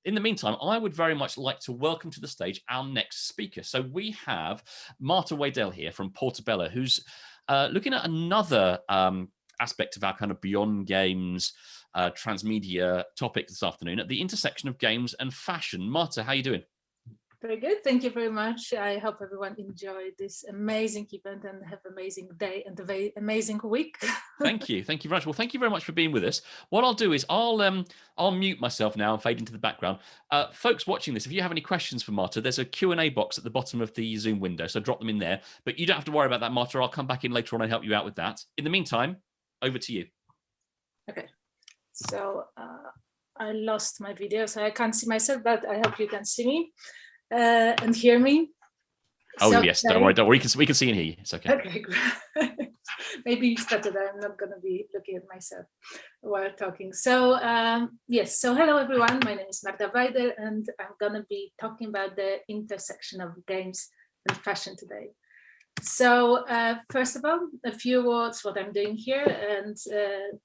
in the meantime, I would very much like to welcome to the stage our next speaker. So we have Marta Waydel here from Portobello, who's looking at another aspect of our kind of beyond games transmedia topic this afternoon at the intersection of games and fashion. Marta, how are you doing? Very good. Thank you very much. I hope everyone enjoyed this amazing event and have an amazing day and a very amazing week. Thank you. Thank you very much. Well, thank you very much for being with us. What I'll do is I'll mute myself now and fade into the background. Folks watching this, if you have any questions for Marta, there's a Q&A box at the bottom of the Zoom window, so drop them in there. But you don't have to worry about that, Marta. I'll come back in later on and help you out with that. In the meantime, over to you. Okay. So I lost my video, so I can't see myself, but I hope you can see me and hear me. Oh, so, yes, don't worry. We can see and hear you. It's okay. Okay, great. Maybe it's better that I'm not going to be looking at myself while talking. So, yes, so hello, everyone. My name is Marta Waydel, and I'm going to be talking about the intersection of games and fashion today. So, first of all, a few words what I'm doing here and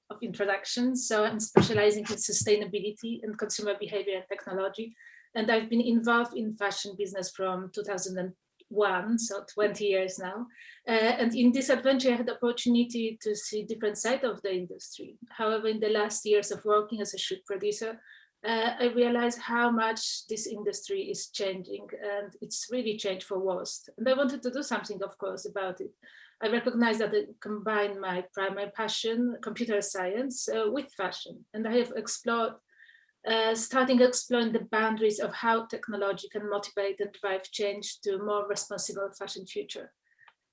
of introduction. So I'm specializing in sustainability and consumer behavior and technology. And I've been involved in fashion business from 2001, so 20 years now. And in this adventure, I had the opportunity to see different sides of the industry. However, in the last years of working as a shoot producer, I realized how much this industry is changing, and it's really changed for worse. And I wanted to do something, of course, about it. I recognize that I combine my primary passion, computer science, with fashion. And I have starting exploring the boundaries of how technology can motivate and drive change to a more responsible fashion future.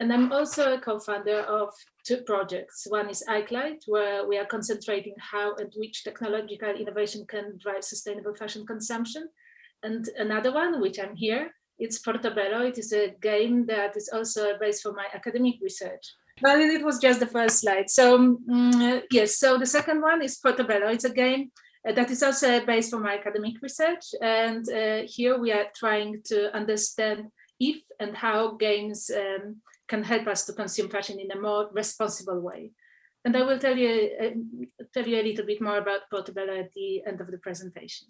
And I'm also a co-founder of two projects. One is iClide, where we are concentrating how and which technological innovation can drive sustainable fashion consumption. And another one, which I'm here, it's Portobello. It is a game that is also a base for my academic research. But it was just the first slide. So yes, so the second one is Portobello. It's a game that is also a base for my academic research. And here we are trying to understand if and how games can help us to consume fashion in a more responsible way. And I will tell you a little bit more about Portobello at the end of the presentation.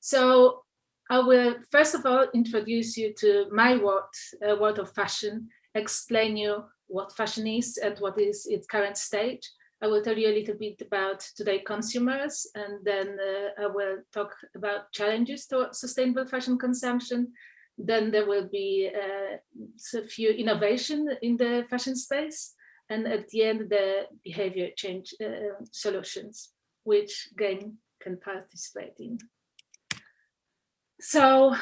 So I will first of all introduce you to my world of fashion, explain you what fashion is and what is its current stage. I will tell you a little bit about today's consumers, and then I will talk about challenges to sustainable fashion consumption. Then there will be a few innovation in the fashion space. And at the end, the behavior change solutions, which game can participate in. So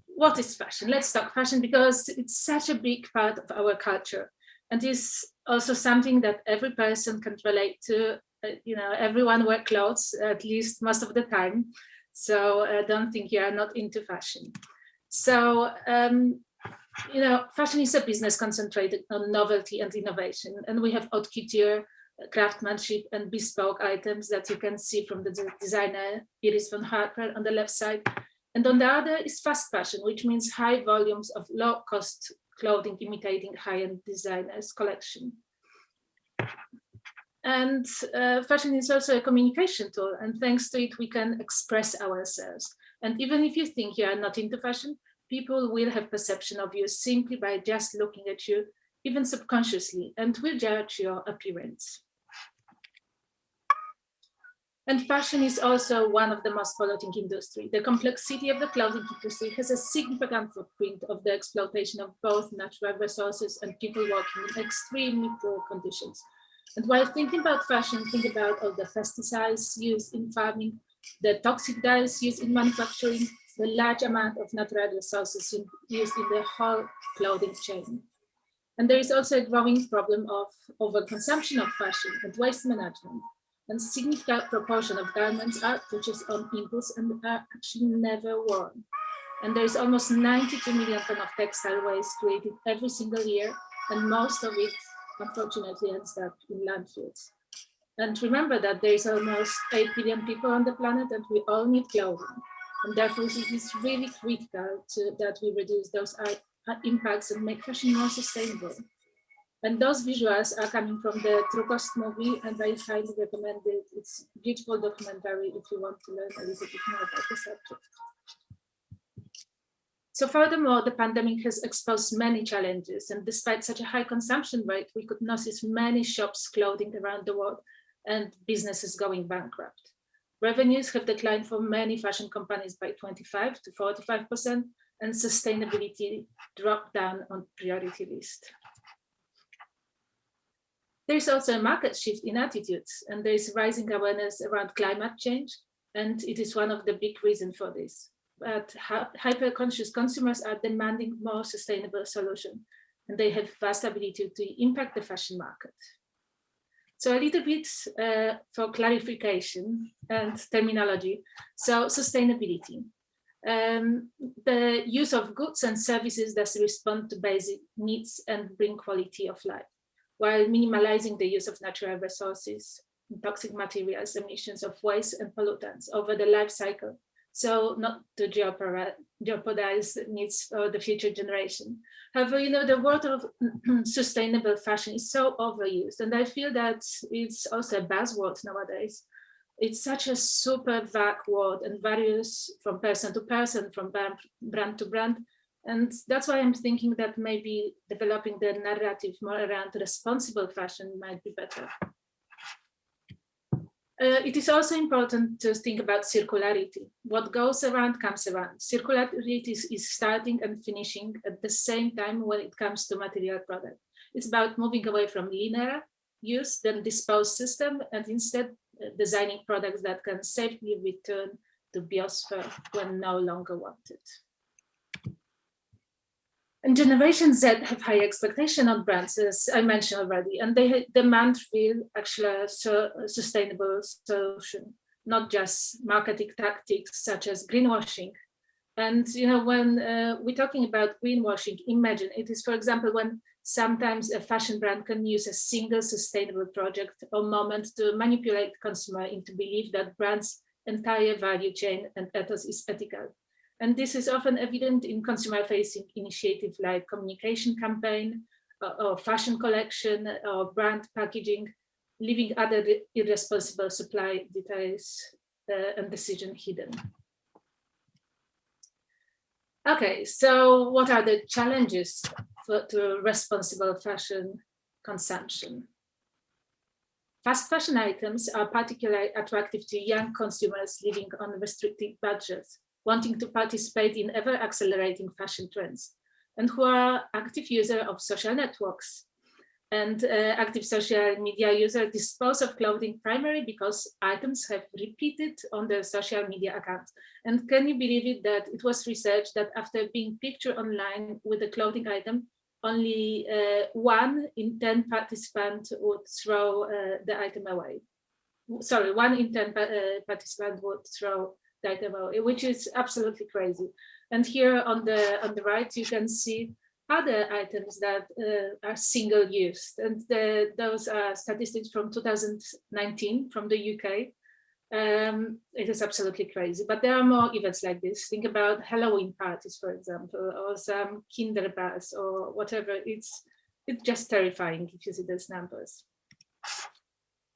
what is fashion? Let's talk fashion because it's such a big part of our culture. And is also something that every person can relate to. Everyone wears clothes, at least most of the time. So I don't think you are not into fashion. So, fashion is a business concentrated on novelty and innovation. And we have haute couture, craftsmanship, and bespoke items that you can see from the designer Iris von Harper on the left side. And on the other is fast fashion, which means high volumes of low-cost clothing imitating high-end designers' collection. And fashion is also a communication tool, and thanks to it, we can express ourselves. And even if you think you are not into fashion, people will have perception of you simply by just looking at you, even subconsciously, and will judge your appearance. And fashion is also one of the most polluting industry. The complexity of the clothing industry has a significant footprint of the exploitation of both natural resources and people working in extremely poor conditions. And while thinking about fashion, think about all the pesticides used in farming, the toxic dyes used in manufacturing, the large amount of natural resources used in the whole clothing chain. And there is also a growing problem of overconsumption of fashion and waste management. And significant proportion of garments are purchased on impulse and are actually never worn. And there is almost 92 million tons of textile waste created every single year, and most of it, unfortunately, ends up in landfills. And remember that there is almost 8 billion people on the planet, and we all need clothing. And therefore, it is really critical that we reduce those impacts and make fashion more sustainable. And those visuals are coming from the True Cost movie, and I highly recommend it. It's a beautiful documentary if you want to learn a little bit more about the subject. So furthermore, the pandemic has exposed many challenges, and despite such a high consumption rate, we could notice many shops closing around the world and businesses going bankrupt. Revenues have declined for many fashion companies by 25 to 45%, and sustainability dropped down on priority list. There is also a market shift in attitudes, and there is rising awareness around climate change, and it is one of the big reasons for this. But hyper-conscious consumers are demanding more sustainable solutions, and they have vast ability to impact the fashion market. So a little bit for clarification and terminology. So sustainability. The use of goods and services that respond to basic needs and bring quality of life, while minimalizing the use of natural resources, toxic materials, emissions of waste and pollutants over the life cycle. So not to jeopardize needs for the future generation. However, the word of sustainable fashion is so overused, and I feel that it's also a buzzword nowadays. It's such a super vague word and varies from person to person, from brand to brand. And that's why I'm thinking that maybe developing the narrative more around responsible fashion might be better. It is also important to think about circularity. What goes around comes around. Circularity is starting and finishing at the same time when it comes to material product. It's about moving away from linear use, then dispose system, and instead designing products that can safely return to biosphere when no longer wanted. And Generation Z have high expectation on brands, as I mentioned already, and they demand real, actual sustainable solution, not just marketing tactics such as greenwashing. And when we're talking about greenwashing, imagine it is, for example, when sometimes a fashion brand can use a single sustainable project or moment to manipulate consumer into belief that brand's entire value chain and ethos is ethical. And this is often evident in consumer-facing initiatives like communication campaign or fashion collection or brand packaging, leaving other irresponsible supply details and decision hidden. Okay, so what are the challenges to responsible fashion consumption? Fast fashion items are particularly attractive to young consumers living on restricted budgets, wanting to participate in ever-accelerating fashion trends, and who are active users of social networks. And active social media users dispose of clothing primarily because items have repeated on their social media accounts. And can you believe it that it was researched that after being pictured online with a clothing item, only 1 in 10 participants would throw the item away. Sorry, 1 in 10 participants would throw the item away, which is absolutely crazy. And here on the right, you can see other items that are single use. And those are statistics from 2019 from the UK. It is absolutely crazy, but there are more events like this. Think about Halloween parties, for example, or some kinder bars or whatever. It's just terrifying if you see those numbers.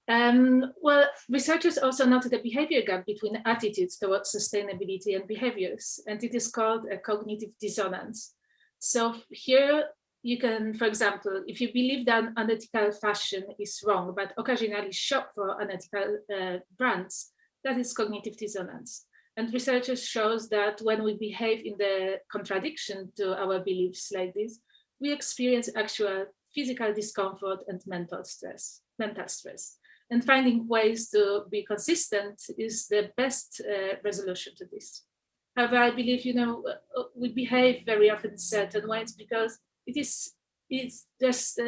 Well, researchers also noted a behavior gap between attitudes towards sustainability and behaviors, and it is called a cognitive dissonance. So here you can, for example, if you believe that unethical fashion is wrong, but occasionally shop for unethical brands, that is cognitive dissonance. And researchers shows that when we behave in the contradiction to our beliefs like this, we experience actual physical discomfort and mental stress. And finding ways to be consistent is the best resolution to this. However, I believe, we behave very often in certain ways because it's just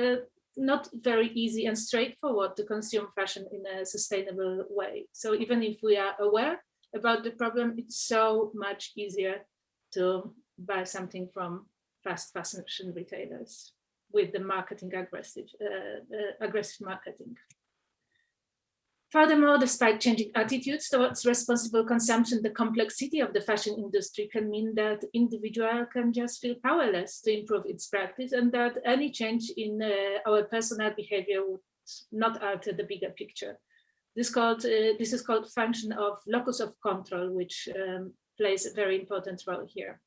not very easy and straightforward to consume fashion in a sustainable way. So even if we are aware about the problem, it's so much easier to buy something from fast fashion retailers with the marketing aggressive marketing. Furthermore, despite changing attitudes towards responsible consumption, the complexity of the fashion industry can mean that individual can just feel powerless to improve its practice, and that any change in our personal behavior would not alter the bigger picture. This is called function of locus of control, which plays a very important role here.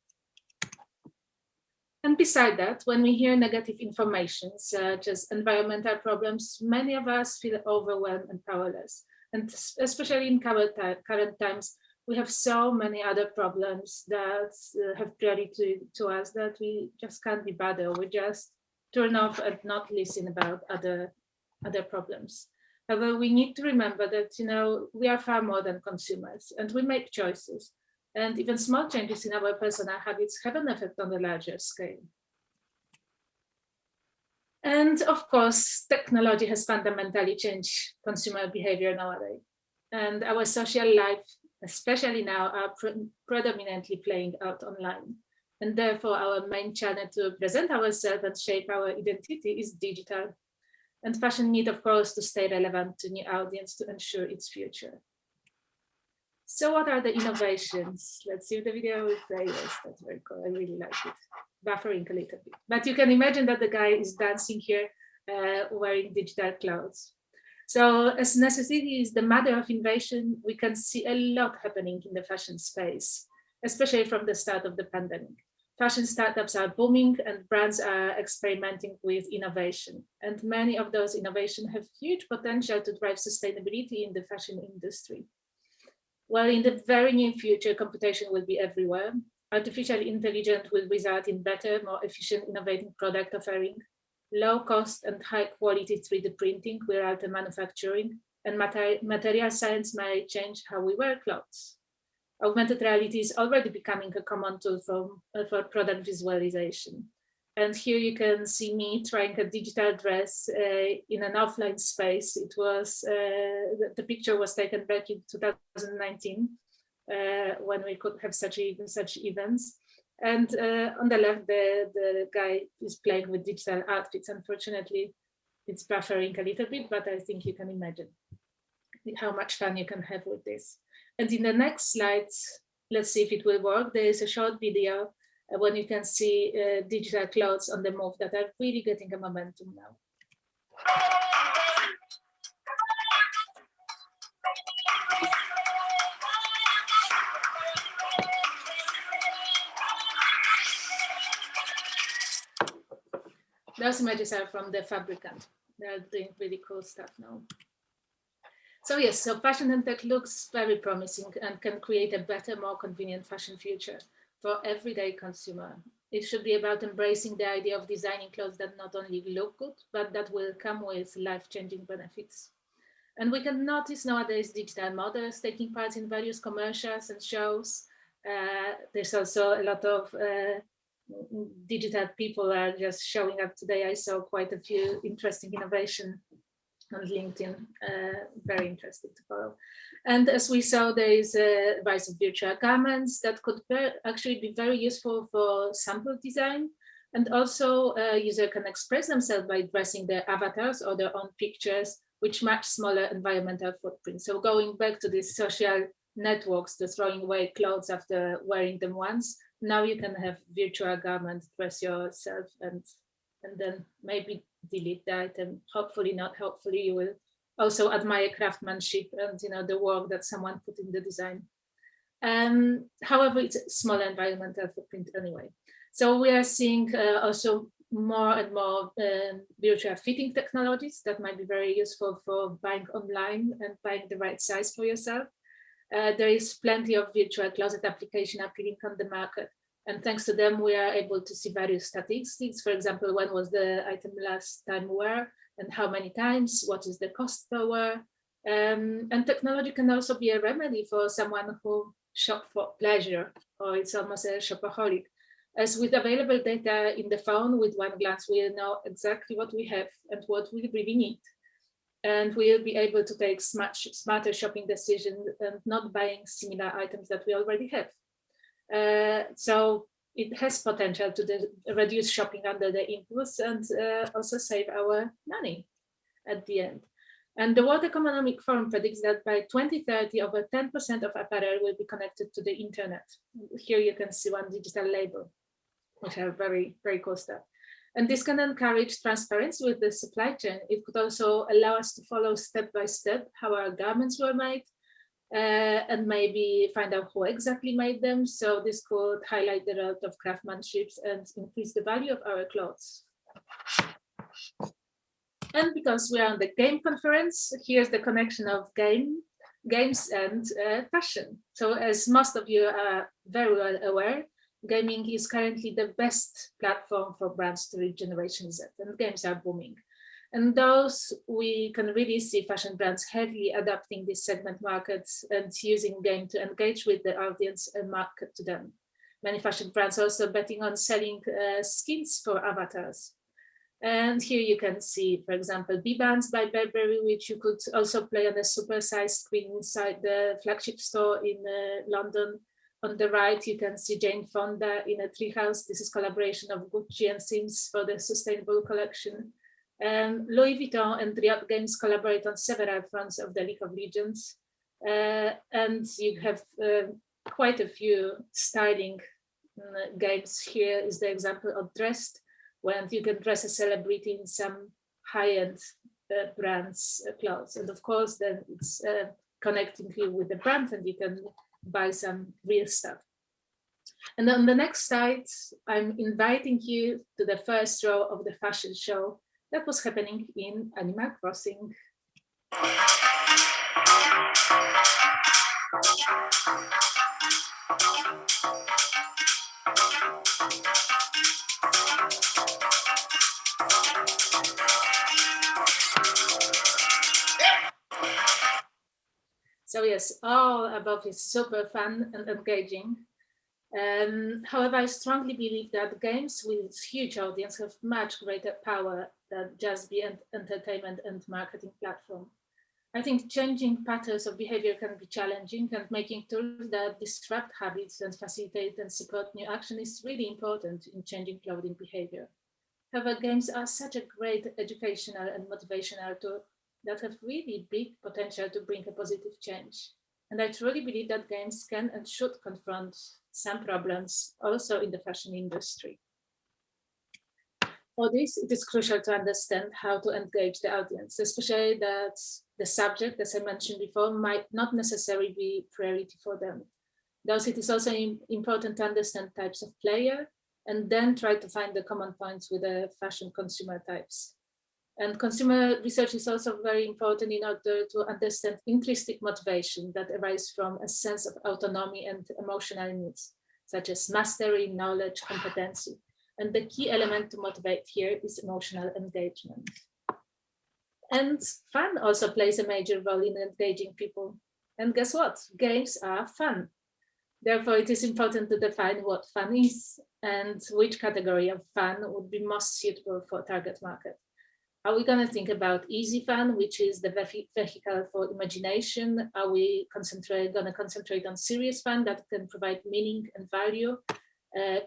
And beside that, when we hear negative information, such as environmental problems, many of us feel overwhelmed and powerless. And especially in current times, we have so many other problems that have priority to us that we just can't be bothered. We just turn off and not listen about other problems. However, we need to remember that, we are far more than consumers, and we make choices. And even small changes in our personal habits have an effect on a larger scale. And of course, technology has fundamentally changed consumer behavior nowadays. And our social life, especially now, are predominantly playing out online. And therefore, our main channel to present ourselves and shape our identity is digital. And fashion needs, of course, to stay relevant to new audience to ensure its future. So what are the innovations? Let's see if the video will play. Yes, that's very cool. I really like it. Buffering a little bit. But you can imagine that the guy is dancing here wearing digital clothes. So as necessity is the mother of innovation, we can see a lot happening in the fashion space, especially from the start of the pandemic. Fashion startups are booming and brands are experimenting with innovation. And many of those innovations have huge potential to drive sustainability in the fashion industry. Well, in the very near future, computation will be everywhere. Artificial intelligence will result in better, more efficient, innovative product offering. Low cost and high quality 3D printing will alter manufacturing, and material science may change how we wear clothes. Augmented reality is already becoming a common tool for product visualization. And here you can see me trying a digital dress in an offline space. It was, the picture was taken back in 2019 when we could have such events. And on the left, the guy is playing with digital outfits. Unfortunately, it's buffering a little bit, but I think you can imagine how much fun you can have with this. And in the next slides, let's see if it will work. There is a short video when you can see digital clothes on the move that are really getting a momentum now. Those images are from the fabricant. They're doing really cool stuff now. So yes, so fashion and tech looks very promising and can create a better, more convenient fashion future for everyday consumer. It should be about embracing the idea of designing clothes that not only look good, but that will come with life-changing benefits. And we can notice nowadays digital models taking part in various commercials and shows. There's also a lot of digital people are just showing up today. I saw quite a few interesting innovation on LinkedIn, very interesting to follow. And as we saw, there is a rise of virtual garments that could actually be very useful for sample design. And also user can express themselves by dressing their avatars or their own pictures, which match smaller environmental footprints. So going back to these social networks, to throwing away clothes after wearing them once, now you can have virtual garments, dress yourself, and then maybe delete the item. Hopefully not, hopefully you will also admire craftsmanship and the work that someone put in the design. However, it's a smaller environmental footprint anyway. So we are seeing also more and more virtual fitting technologies that might be very useful for buying online and buying the right size for yourself. There is plenty of virtual closet application appearing on the market. And thanks to them, we are able to see various statistics. For example, when was the item last time wear and how many times, what is the cost per wear. And technology can also be a remedy for someone who shop for pleasure, or it's almost a shopaholic. As with available data in the phone, with one glance, we'll know exactly what we have and what we really need. And we'll be able to take smarter shopping decisions and not buying similar items that we already have. So it has potential to reduce shopping under the impulse and also save our money at the end. And the World Economic Forum predicts that by 2030, over 10% of apparel will be connected to the internet. Here you can see one digital label, which are very, very cool stuff. And this can encourage transparency with the supply chain. It could also allow us to follow step by step how our garments were made, and maybe find out who exactly made them. So this could highlight the role of craftsmanship and increase the value of our clothes. And because we are on the game conference, here's the connection of games and fashion. So as most of you are very well aware, gaming is currently the best platform for brands to reach Generation Z, and games are booming. And those we can really see fashion brands heavily adapting this segment markets and using game to engage with the audience and market to them. Many fashion brands also betting on selling skins for avatars. And here you can see, for example, B-Bands by Burberry, which you could also play on a super-sized screen inside the flagship store in London. On the right, you can see Jane Fonda in a treehouse. This is collaboration of Gucci and Sims for the sustainable collection. Louis Vuitton and Riot Games collaborate on several fronts of the League of Legends. And you have quite a few styling games. Here is the example of Dressed, when you can dress a celebrity in some high-end brands clothes. And of course, then it's connecting you with the brand and you can buy some real stuff. And on the next slide, I'm inviting you to the first row of the fashion show that was happening in Animal Crossing. So yes, all above is super fun and engaging. However, I strongly believe that games with huge audience have much greater power than just be an entertainment and marketing platform. I think changing patterns of behavior can be challenging, and making tools that disrupt habits and facilitate and support new action is really important in changing clothing behavior. However, games are such a great educational and motivational tool that have really big potential to bring a positive change. And I truly believe that games can and should confront some problems also in the fashion industry. For this, it is crucial to understand how to engage the audience, especially that the subject, as I mentioned before, might not necessarily be priority for them. Thus, it is also important to understand types of player and then try to find the common points with the fashion consumer types. And consumer research is also very important in order to understand intrinsic motivation that arises from a sense of autonomy and emotional needs, such as mastery, knowledge, competency. And the key element to motivate here is emotional engagement. And fun also plays a major role in engaging people. And guess what? Games are fun. Therefore, it is important to define what fun is and which category of fun would be most suitable for target market. Are we going to think about easy fun, which is the vehicle for imagination? Are we going to concentrate on serious fun that can provide meaning and value?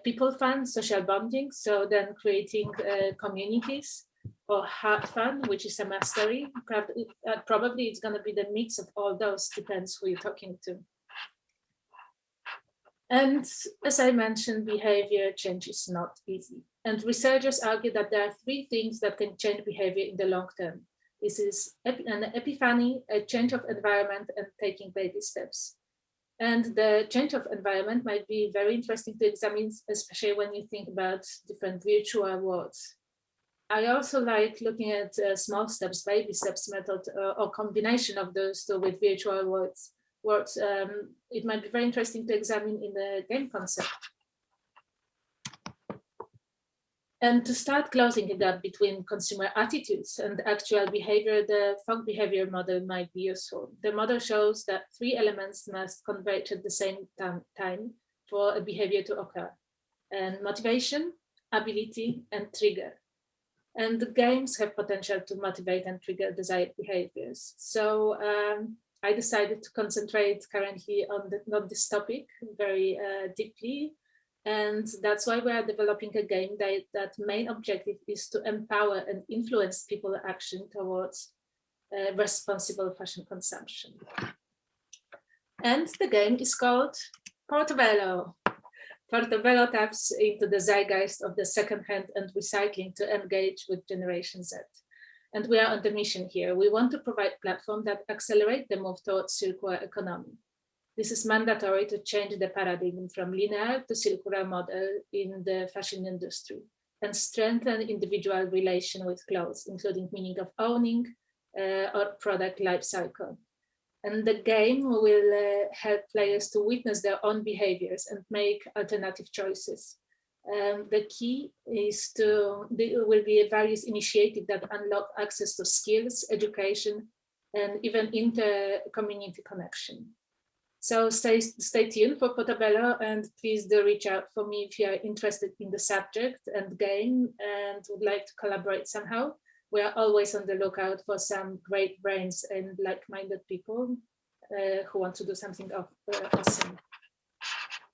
People fun, social bonding, so then creating communities, or hard fun, which is a mastery. Probably it's going to be the mix of all those, depends who you're talking to. And as I mentioned, behavior change is not easy. And researchers argue that there are three things that can change behavior in the long term. This is an epiphany, a change of environment, and taking baby steps. And the change of environment might be very interesting to examine, especially when you think about different virtual worlds. I also like looking at small steps, baby steps method, or combination of those two with virtual worlds. It might be very interesting to examine in the game concept. And to start closing the gap between consumer attitudes and actual behavior, the fog behavior model might be useful. The model shows that three elements must converge at the same time for a behavior to occur: and motivation, ability, and trigger. And the games have potential to motivate and trigger desired behaviors. So I decided to concentrate currently on this topic very deeply. And that's why we are developing a game that main objective is to empower and influence people's action towards responsible fashion consumption. And the game is called Portobello. Portobello taps into the zeitgeist of the second-hand and recycling to engage with Generation Z. And we are on the mission here. We want to provide platforms that accelerate the move towards circular economy. This is mandatory to change the paradigm from linear to circular model in the fashion industry and strengthen individual relation with clothes, including meaning of owning or product life cycle. And the game will help players to witness their own behaviors and make alternative choices. The key is there will be various initiatives that unlock access to skills, education, and even inter-community connection. So stay tuned for Portobello, and please do reach out for me if you are interested in the subject and game and would like to collaborate somehow. We are always on the lookout for some great brains and like-minded people who want to do something awesome.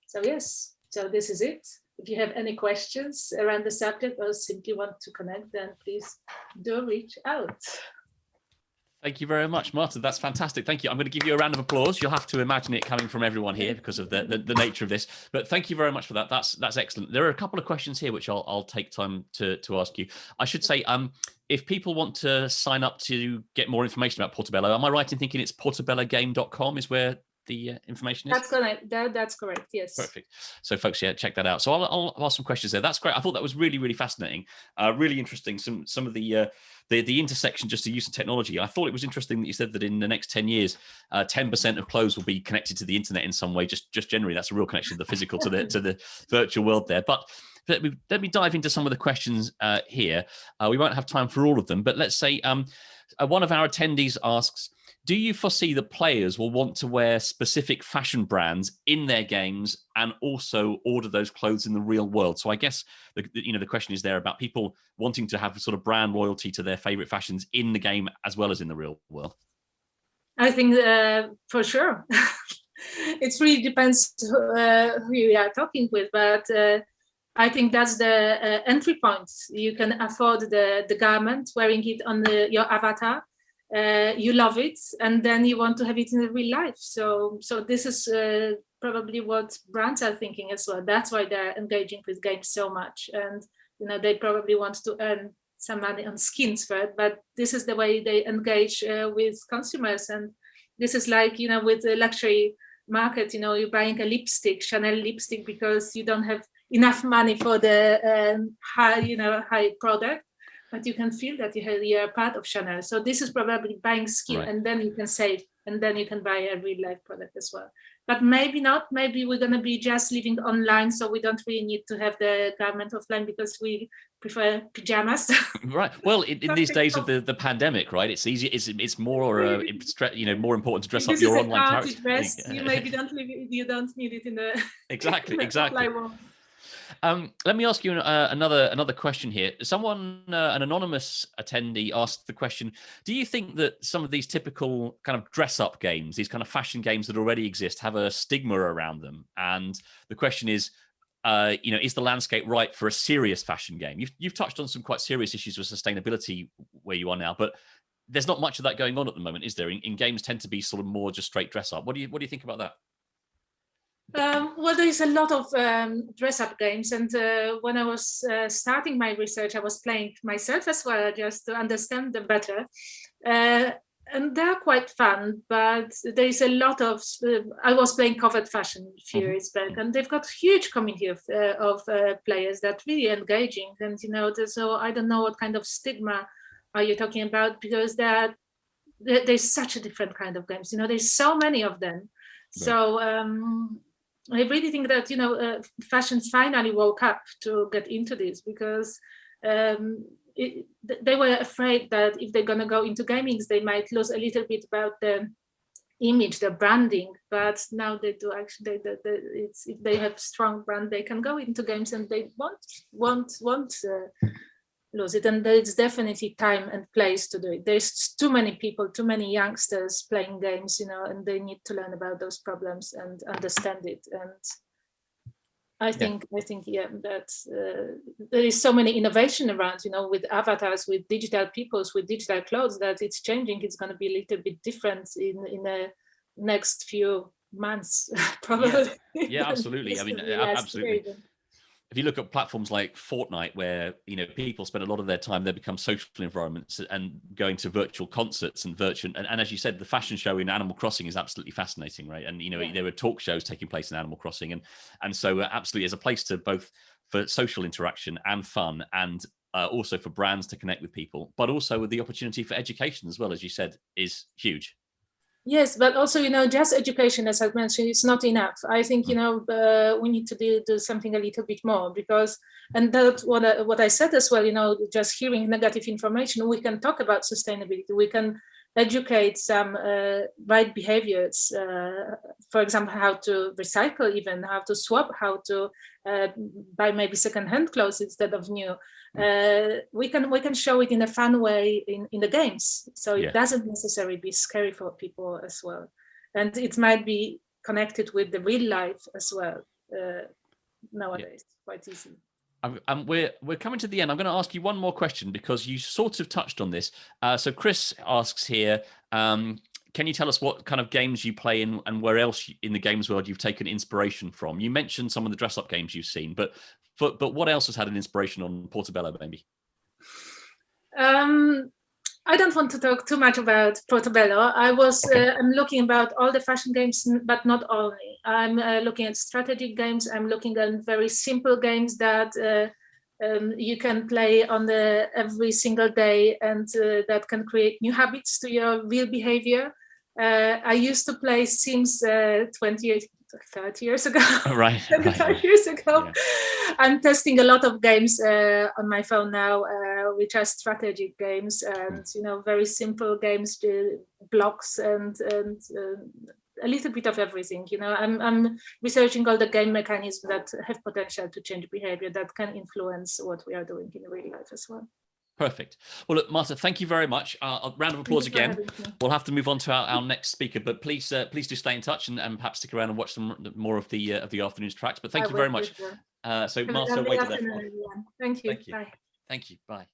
So yes, so this is it. If you have any questions around the subject or simply want to connect, then please do reach out. Thank you very much, Marta. That's fantastic. Thank you. I'm going to give you a round of applause. You'll have to imagine it coming from everyone here because of the nature of this. But thank you very much for that. That's excellent. There are a couple of questions here which I'll take time to ask you. I should say, if people want to sign up to get more information about Portobello, am I right in thinking it's portobellogame.com is where the information is? That's correct. That's correct. Yes. Perfect. So, folks, yeah, check that out. So, I'll ask some questions there. That's great. I thought that was really, really fascinating. Really interesting. Some of the intersection just to use of technology. I thought it was interesting that you said that in the next 10 years, 10% of clothes will be connected to the internet in some way. Just generally, that's a real connection of the physical to the virtual world there. But let me dive into some of the questions here. We won't have time for all of them, but let's say one of our attendees asks, do you foresee that players will want to wear specific fashion brands in their games and also order those clothes in the real world? So I guess the question is there about people wanting to have sort of brand loyalty to their favorite fashions in the game as well as in the real world. I think for sure. It really depends who you are talking with, but I think that's the entry point. You can afford the garment, wearing it on your avatar. You love it, and then you want to have it in real life. So this is probably what brands are thinking as well. That's why they're engaging with games so much, and they probably want to earn some money on skins for it. But this is the way they engage with consumers, and this is like with the luxury market. You're buying a lipstick, Chanel lipstick, because you don't have enough money for the high product. But you can feel that you're part of Chanel. So this is probably buying skin, right. And then you can save, and then you can buy a real life product as well. But maybe not. Maybe we're going to be just living online, so we don't really need to have the garment offline because we prefer pajamas. Right. Well, in these days of the pandemic, right? It's easy. It's more more important to dress up your online character. Dress, you maybe don't need it in the exactly. Let me ask you another question here. Someone, an anonymous attendee, asked the question: do you think that some of these typical kind of dress-up games, these kind of fashion games that already exist, have a stigma around them? And the question is, is the landscape right for a serious fashion game? You've touched on some quite serious issues with sustainability where you are now, but there's not much of that going on at the moment, is there? In games tend to be sort of more just straight dress-up. What do you think about that? Well, there is a lot of dress-up games, and when I was starting my research, I was playing myself as well, just to understand them better. And they're quite fun, but there is a lot of. I was playing covered fashion a few years back, and they've got huge community of players that really engaging. And so I don't know what kind of stigma are you talking about, because there's such a different kind of games. There's so many of them. Right. So. I really think that fashion finally woke up to get into this, because they were afraid that if they're going to go into gaming, they might lose a little bit about the image, the branding. But now they do actually. If they have strong brand, they can go into games, and they won't lose it. And there's definitely time and place to do it. There's too many people, too many youngsters playing games, and they need to learn about those problems and understand it. And I think yeah, that there is so many innovation around, with avatars, with digital peoples, with digital clothes, that it's changing. It's going to be a little bit different in the next few months, probably. Yeah, absolutely. I mean, absolutely. If you look at platforms like Fortnite, where people spend a lot of their time, they become social environments and going to virtual concerts and and as you said, the fashion show in Animal Crossing is absolutely fascinating, right? And there were talk shows taking place in Animal Crossing, and so absolutely as a place to both for social interaction and fun, and also for brands to connect with people, but also with the opportunity for education as well, as you said, is huge. Yes, but also, just education, as I mentioned, it's not enough. I think, we need to do something a little bit more, because, and that's what I said as well, just hearing negative information, we can talk about sustainability. We can educate some right behaviors, for example, how to recycle, even how to swap, how to buy maybe second-hand clothes instead of new. We can show it in a fun way in the games, so it doesn't necessarily be scary for people as well, and it might be connected with the real life as well nowadays, quite easy. And we're coming to the end. I'm going to ask you one more question, because you sort of touched on this. So Chris asks here, can you tell us what kind of games you play in, and where else in the games world you've taken inspiration from? You mentioned some of the dress-up games you've seen, but what else has had an inspiration on Portobello, maybe? I don't want to talk too much about Portobello. I'm looking about all the fashion games, but not only. I'm looking at strategic games. I'm looking at very simple games that you can play on every single day, and that can create new habits to your real behavior. I used to play Sims 30 years ago, 25 years ago. Yeah. I'm testing a lot of games on my phone now, which are strategic games, and very simple games, blocks, and a little bit of everything. I'm researching all the game mechanisms that have potential to change behavior, that can influence what we are doing in real life as well. Perfect. Well, look, Marta, thank you very much. A round of applause again. We'll have to move on to our next speaker, but please do stay in touch and perhaps stick around and watch some more of the afternoon's tracks. But thank you very much. So Marta, Waydel. Thank you. Thank you. Bye.